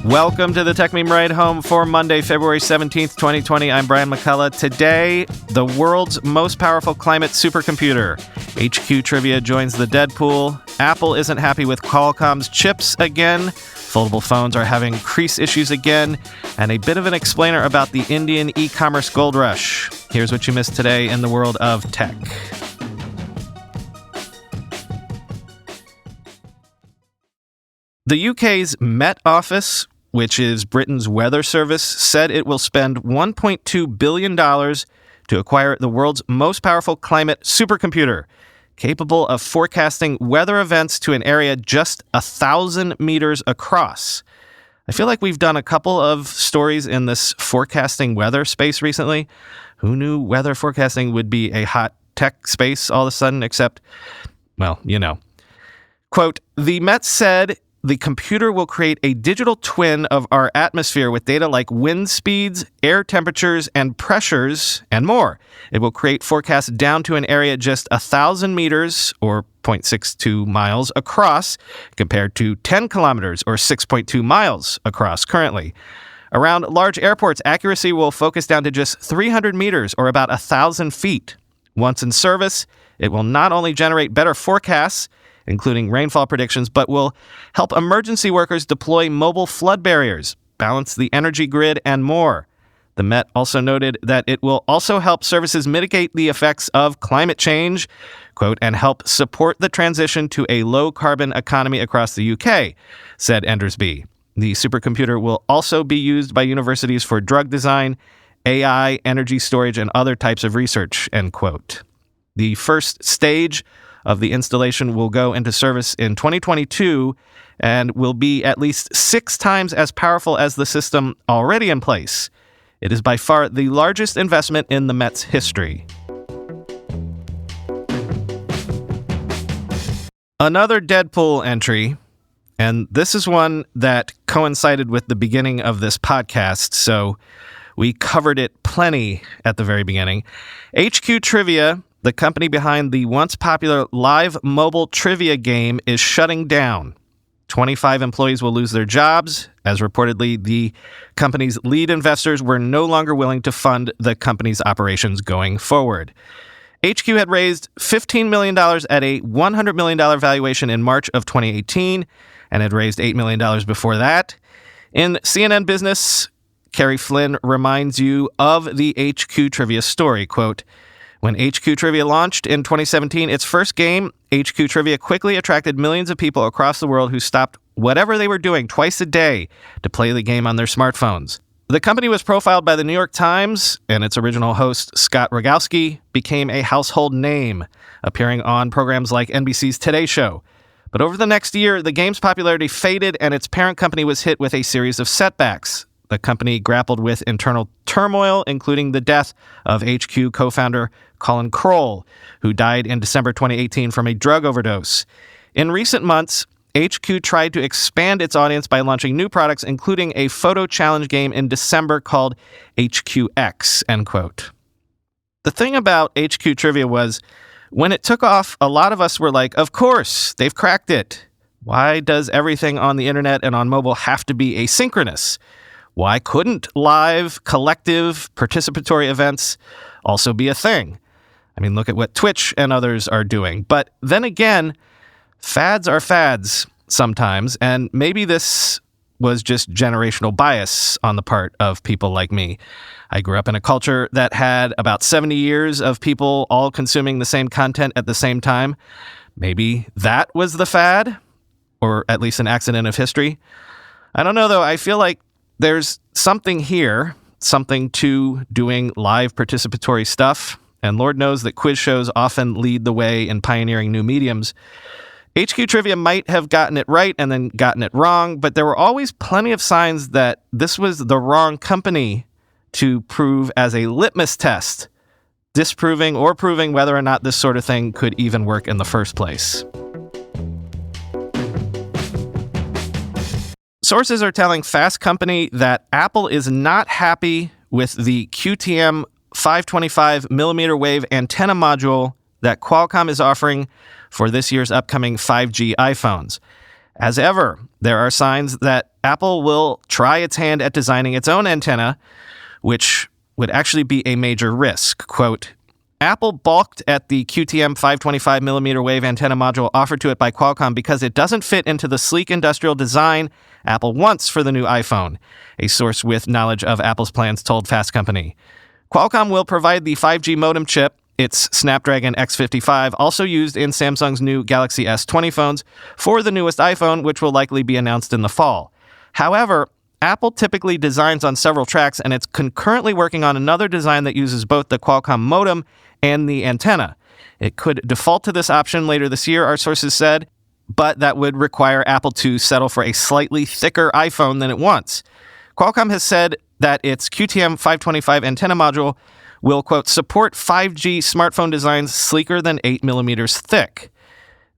Welcome to the Tech Meme Ride Home for Monday, February 17th, 2020. I'm Brian McCullough. Today, the world's most powerful climate supercomputer. HQ Trivia joins the Deadpool. Apple isn't happy with Qualcomm's chips again. Foldable phones are having crease issues again. And a bit of an explainer about the Indian e-commerce gold rush. Here's what you missed today in the world of tech. The UK's Met Office, which is Britain's weather service, said it will spend $1.2 billion to acquire the world's most powerful climate supercomputer, capable of forecasting weather events to an area just 1,000 meters across. I feel like we've done a couple of stories in this forecasting weather space recently. Who knew weather forecasting would be a hot tech space all of a sudden, except, well, you know. Quote, the Met said the computer will create a digital twin of our atmosphere with data like wind speeds, air temperatures, and pressures, and more. It will create forecasts down to an area just 1,000 meters, or 0.62 miles, across, compared to 10 kilometers, or 6.2 miles, across currently. Around large airports, accuracy will focus down to just 300 meters, or about 1,000 feet. Once in service, it will not only generate better forecasts, including rainfall predictions, but will help emergency workers deploy mobile flood barriers, balance the energy grid, and more. The Met also noted that it will also help services mitigate the effects of climate change, quote, and help support the transition to a low-carbon economy across the UK, said Endersby. The supercomputer will also be used by universities for drug design, AI, energy storage, and other types of research, end quote. The first stage of the installation will go into service in 2022 and will be at least 6 times as powerful as the system already in place. It is by far the largest investment in the Met's history. Another Deadpool entry, and this is one that coincided with the beginning of this podcast, so we covered it plenty at the very beginning. HQ Trivia, the company behind the once popular live mobile trivia game, is shutting down. 25 employees will lose their jobs, as reportedly the company's lead investors were no longer willing to fund the company's operations going forward. HQ had raised $15 million at a $100 million valuation in March of 2018 and had raised $8 million before that. In CNN Business, Carrie Flynn reminds you of the HQ Trivia story, quote, when HQ Trivia launched in 2017, its first game, HQ Trivia quickly attracted millions of people across the world who stopped whatever they were doing twice a day to play the game on their smartphones. The company was profiled by the New York Times, and its original host, Scott Rogowski, became a household name, appearing on programs like NBC's Today Show. But over the next year, the game's popularity faded, and its parent company was hit with a series of setbacks. The company grappled with internal turmoil, including the death of HQ co-founder Colin Kroll, who died in December 2018 from a drug overdose. In recent months, HQ tried to expand its audience by launching new products, including a photo challenge game in December called HQX, end quote. The thing about HQ Trivia was, when it took off, a lot of us were like, of course, they've cracked it. Why does everything on the internet and on mobile have to be asynchronous? Why couldn't live, collective, participatory events also be a thing? I mean, look at what Twitch and others are doing. But then again, fads are fads sometimes, and maybe this was just generational bias on the part of people like me. I grew up in a culture that had about 70 years of people all consuming the same content at the same time. Maybe that was the fad, or at least an accident of history. I don't know, though. I feel like there's something here, something to doing live participatory stuff, and Lord knows that quiz shows often lead the way in pioneering new mediums. HQ Trivia might have gotten it right and then gotten it wrong, but there were always plenty of signs that this was the wrong company to prove as a litmus test, disproving or proving whether or not this sort of thing could even work in the first place. Sources are telling Fast Company that Apple is not happy with the QTM 525 millimeter wave antenna module that Qualcomm is offering for this year's upcoming 5G iPhones. As ever, there are signs that Apple will try its hand at designing its own antenna, which would actually be a major risk. Quote, Apple balked at the QTM 525mm wave antenna module offered to it by Qualcomm because it doesn't fit into the sleek industrial design Apple wants for the new iPhone, a source with knowledge of Apple's plans told Fast Company. Qualcomm will provide the 5G modem chip, its Snapdragon X55, also used in Samsung's new Galaxy S20 phones, for the newest iPhone, which will likely be announced in the fall. However, Apple typically designs on several tracks, and it's concurrently working on another design that uses both the Qualcomm modem and the antenna. It could default to this option later this year, our sources said, but that would require Apple to settle for a slightly thicker iPhone than it wants. Qualcomm has said that its QTM 525 antenna module will, quote, support 5G smartphone designs sleeker than 8 millimeters thick.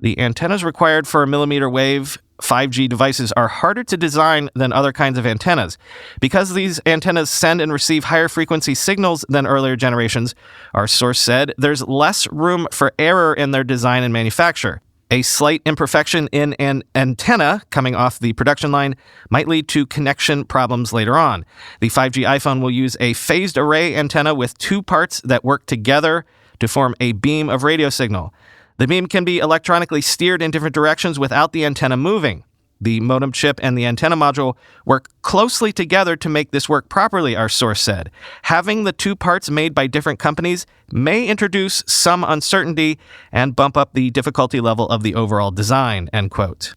The antennas required for millimeter wave 5G devices are harder to design than other kinds of antennas. Because these antennas send and receive higher frequency signals than earlier generations, our source said there's less room for error in their design and manufacture. A slight imperfection in an antenna coming off the production line might lead to connection problems later on. The 5G iPhone will use a phased array antenna with two parts that work together to form a beam of radio signal. The beam can be electronically steered in different directions without the antenna moving. The modem chip and the antenna module work closely together to make this work properly, our source said. Having the two parts made by different companies may introduce some uncertainty and bump up the difficulty level of the overall design, end quote.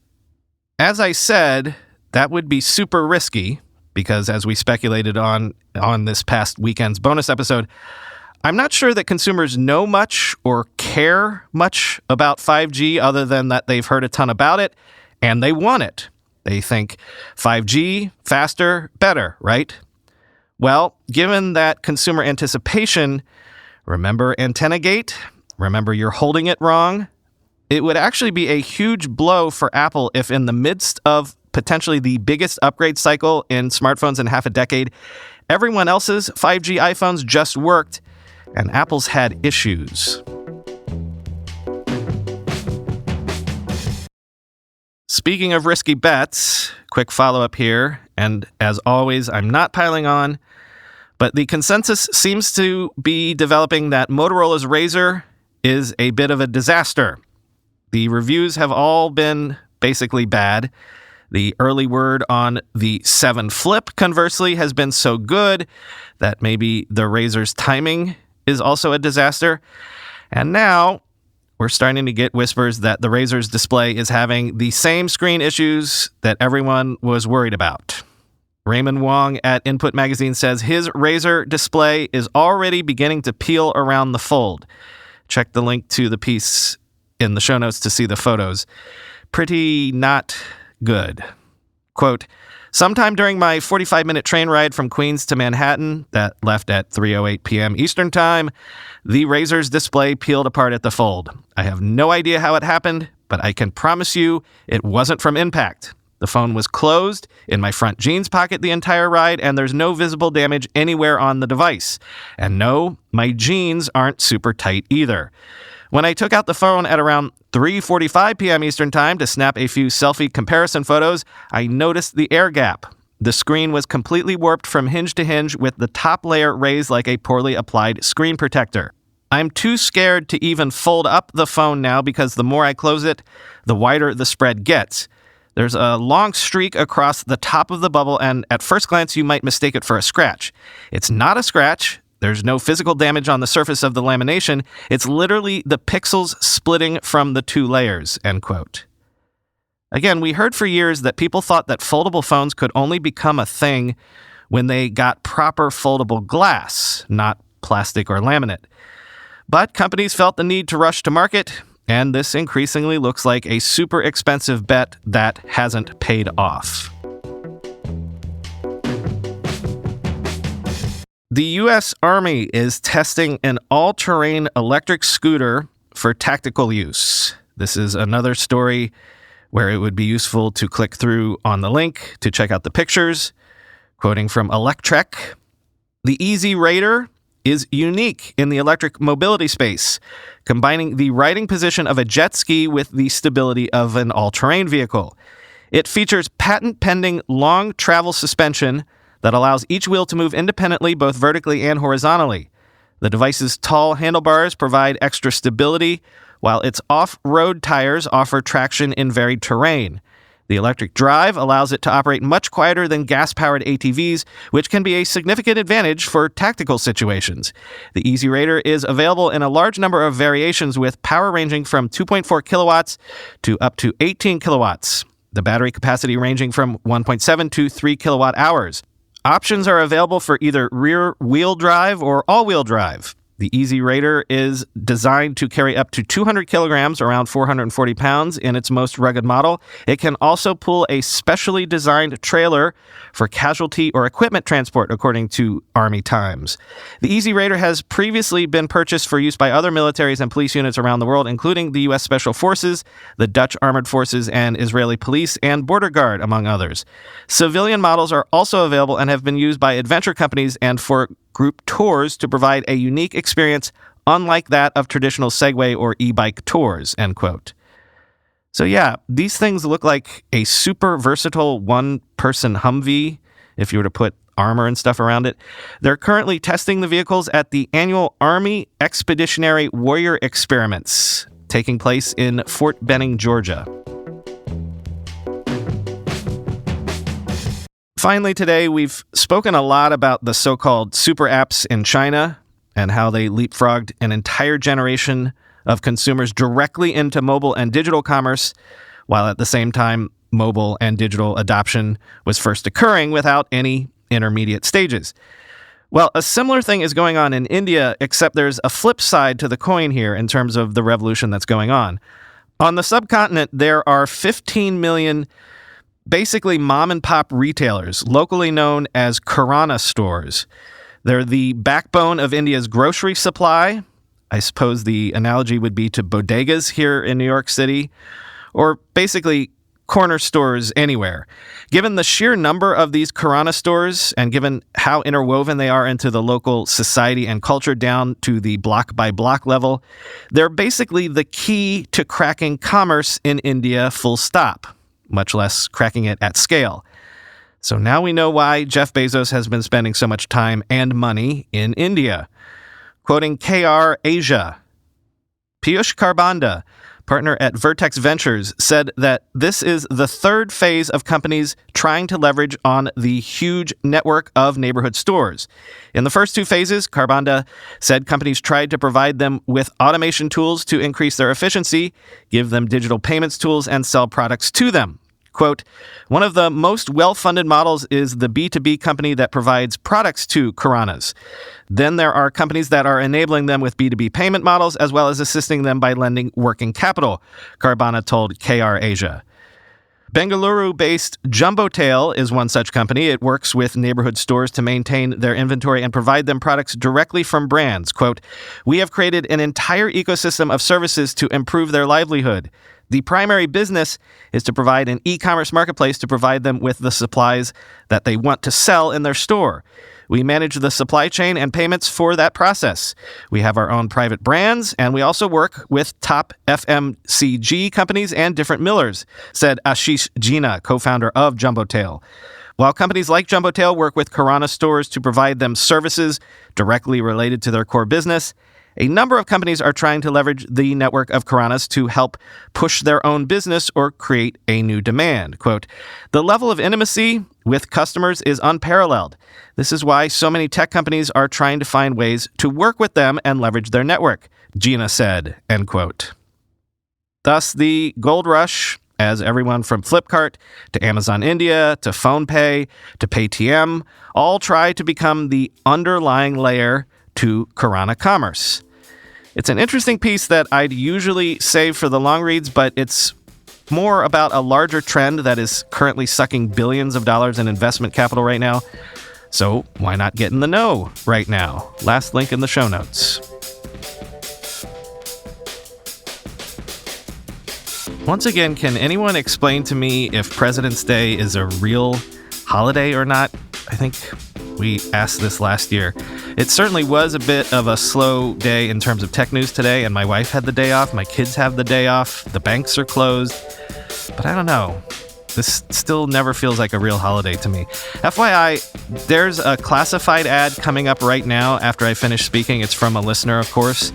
As I said, that would be super risky because, as we speculated on this past weekend's bonus episode, I'm not sure that consumers know much or care much about 5G other than that they've heard a ton about it and they want it. They think 5G, faster, better, right? Well, given that consumer anticipation, remember AntennaGate? Remember you're holding it wrong? It would actually be a huge blow for Apple if in the midst of potentially the biggest upgrade cycle in smartphones in half a decade, everyone else's 5G iPhones just worked and Apple's had issues. Speaking of risky bets, quick follow-up here, and as always, I'm not piling on, but the consensus seems to be developing that Motorola's Razr is a bit of a disaster. The reviews have all been basically bad. The early word on the 7 Flip, conversely, has been so good that maybe the Razr's timing is also a disaster. And now we're starting to get whispers that the Razr's display is having the same screen issues that everyone was worried about. Raymond Wong at Input Magazine says his Razr display is already beginning to peel around the fold. Check the link to the piece in the show notes to see the photos. Pretty not good. Quote, sometime during my 45-minute train ride from Queens to Manhattan that left at 3:08 p.m. Eastern Time, the Razr's display peeled apart at the fold. I have no idea how it happened, but I can promise you it wasn't from impact. The phone was closed in my front jeans pocket the entire ride, and there's no visible damage anywhere on the device. And no, my jeans aren't super tight either. When I took out the phone at around 3:45 p.m. Eastern Time to snap a few selfie comparison photos, I noticed the air gap. The screen was completely warped from hinge to hinge with the top layer raised like a poorly applied screen protector. I'm too scared to even fold up the phone now because the more I close it, the wider the spread gets. There's a long streak across the top of the bubble, and at first glance you might mistake it for a scratch. It's not a scratch. There's no physical damage on the surface of the lamination. It's literally the pixels splitting from the two layers, end quote. Again, we heard for years that people thought that foldable phones could only become a thing when they got proper foldable glass, not plastic or laminate. But companies felt the need to rush to market, and this increasingly looks like a super expensive bet that hasn't paid off. The U.S. Army is testing an all-terrain electric scooter for tactical use. This is another story where it would be useful to click through on the link to check out the pictures. Quoting from Electrek, the Easy Raider is unique in the electric mobility space, combining the riding position of a jet ski with the stability of an all-terrain vehicle. It features patent-pending long travel suspension that allows each wheel to move independently both vertically and horizontally. The device's tall handlebars provide extra stability, while its off-road tires offer traction in varied terrain. The electric drive allows it to operate much quieter than gas-powered ATVs, which can be a significant advantage for tactical situations. The Easy Raider is available in a large number of variations with power ranging from 2.4 kilowatts to up to 18 kilowatts. The battery capacity ranging from 1.7 to 3 kilowatt hours. Options are available for either rear-wheel drive or all-wheel drive. The Easy Raider is designed to carry up to 200 kilograms, around 440 pounds, in its most rugged model. It can also pull a specially designed trailer for casualty or equipment transport, according to Army Times. The Easy Raider has previously been purchased for use by other militaries and police units around the world, including the U.S. Special Forces, the Dutch Armored Forces, and Israeli Police and Border Guard, among others. Civilian models are also available and have been used by adventure companies and for group tours to provide a unique experience unlike that of traditional Segway or e-bike tours, end quote. So yeah, these things look like a super versatile one-person Humvee, if you were to put armor and stuff around it. They're currently testing the vehicles at the annual Army Expeditionary Warrior Experiments, taking place in Fort Benning, Georgia. Finally, today, we've spoken a lot about the so-called super apps in China and how they leapfrogged an entire generation of consumers directly into mobile and digital commerce, while at the same time, mobile and digital adoption was first occurring without any intermediate stages. Well, a similar thing is going on in India, except there's a flip side to the coin here in terms of the revolution that's going on. On the subcontinent, there are 15 million basically mom-and-pop retailers, locally known as Kirana Stores. They're the backbone of India's grocery supply. I suppose the analogy would be to bodegas here in New York City, or basically corner stores anywhere. Given the sheer number of these Kirana stores, and given how interwoven they are into the local society and culture down to the block-by-block level, they're basically the key to cracking commerce in India full stop, much less cracking it at scale. So now we know why Jeff Bezos has been spending so much time and money in India. Quoting KrASIA, Piyush Kharbanda, partner at Vertex Ventures, said that this is the third phase of companies trying to leverage on the huge network of neighborhood stores. In the first two phases, Kharbanda said companies tried to provide them with automation tools to increase their efficiency, give them digital payments tools, and sell products to them. Quote, one of the most well-funded models is the B2B company that provides products to Kiranas. Then there are companies that are enabling them with B2B payment models as well as assisting them by lending working capital, Kharbanda told KrASIA. Bengaluru-based Jumbotail is one such company. It works with neighborhood stores to maintain their inventory and provide them products directly from brands. Quote, we have created an entire ecosystem of services to improve their livelihood. The primary business is to provide an e-commerce marketplace to provide them with the supplies that they want to sell in their store. We manage the supply chain and payments for that process. We have our own private brands, and we also work with top FMCG companies and different millers, said Ashish Jina, co-founder of Jumbotail. While companies like Jumbotail work with Kirana stores to provide them services directly related to their core business, a number of companies are trying to leverage the network of Kiranas to help push their own business or create a new demand. Quote, the level of intimacy with customers is unparalleled. This is why so many tech companies are trying to find ways to work with them and leverage their network, Gina said, end quote. Thus, the gold rush, as everyone from Flipkart to Amazon India to PhonePe to Paytm all try to become the underlying layer to Kirana commerce. It's an interesting piece that I'd usually save for the long reads, but it's more about a larger trend that is currently sucking billions of dollars in investment capital right now. So why not get in the know right now? Last link in the show notes. Once again, can anyone explain to me if President's Day is a real holiday or not? I think we asked this last year. It certainly was a bit of a slow day in terms of tech news today, and my wife had the day off, my kids have the day off, the banks are closed. But I don't know. This still never feels like a real holiday to me. FYI, there's a classified ad coming up right now after I finish speaking. It's from a listener, of course.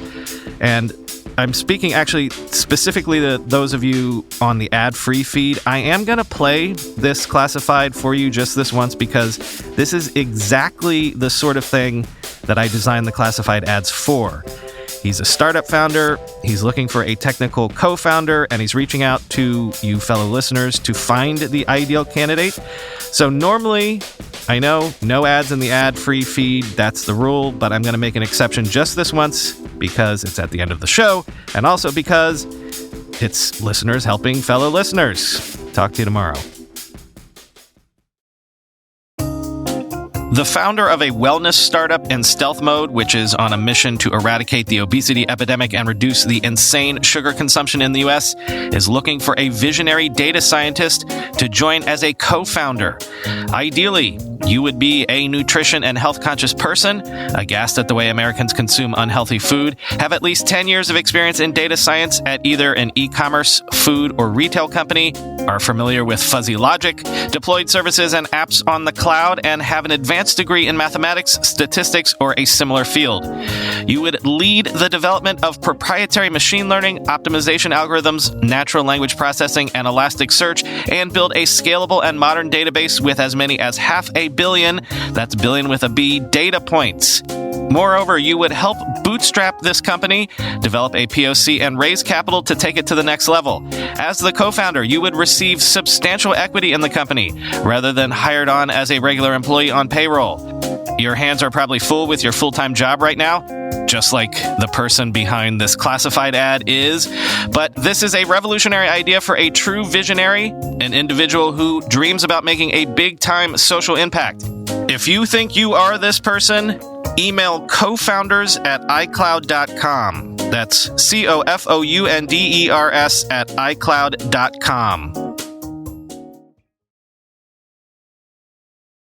And I'm speaking actually specifically to those of you on the ad-free feed. I am going to play this classified for you just this once because this is exactly the sort of thing that I designed the classified ads for. He's a startup founder, he's looking for a technical co-founder, and he's reaching out to you fellow listeners to find the ideal candidate. So normally, I know, no ads in the ad-free feed, that's the rule, but I'm going to make an exception just this once because it's at the end of the show, and also because it's listeners helping fellow listeners. Talk to you tomorrow. The founder of a wellness startup in stealth mode, which is on a mission to eradicate the obesity epidemic and reduce the insane sugar consumption in the U.S., is looking for a visionary data scientist to join as a co-founder. Ideally, you would be a nutrition and health-conscious person, aghast at the way Americans consume unhealthy food, have at least 10 years of experience in data science at either an e-commerce, food, or retail company, are familiar with fuzzy logic, deployed services and apps on the cloud, and have an advanced degree in mathematics, statistics, or a similar field. You would lead the development of proprietary machine learning, optimization algorithms, natural language processing, and Elasticsearch, and build a scalable and modern database with as many as 500 million, that's billion with a B, data points. Moreover, you would help bootstrap this company, develop a POC, and raise capital to take it to the next level. As the co-founder, you would receive substantial equity in the company, rather than hired on as a regular employee on payroll. Your hands are probably full with your full-time job right now, just like the person behind this classified ad is. But this is a revolutionary idea for a true visionary, an individual who dreams about making a big-time social impact. If you think you are this person, email cofounders@icloud.com. That's cofounders@icloud.com.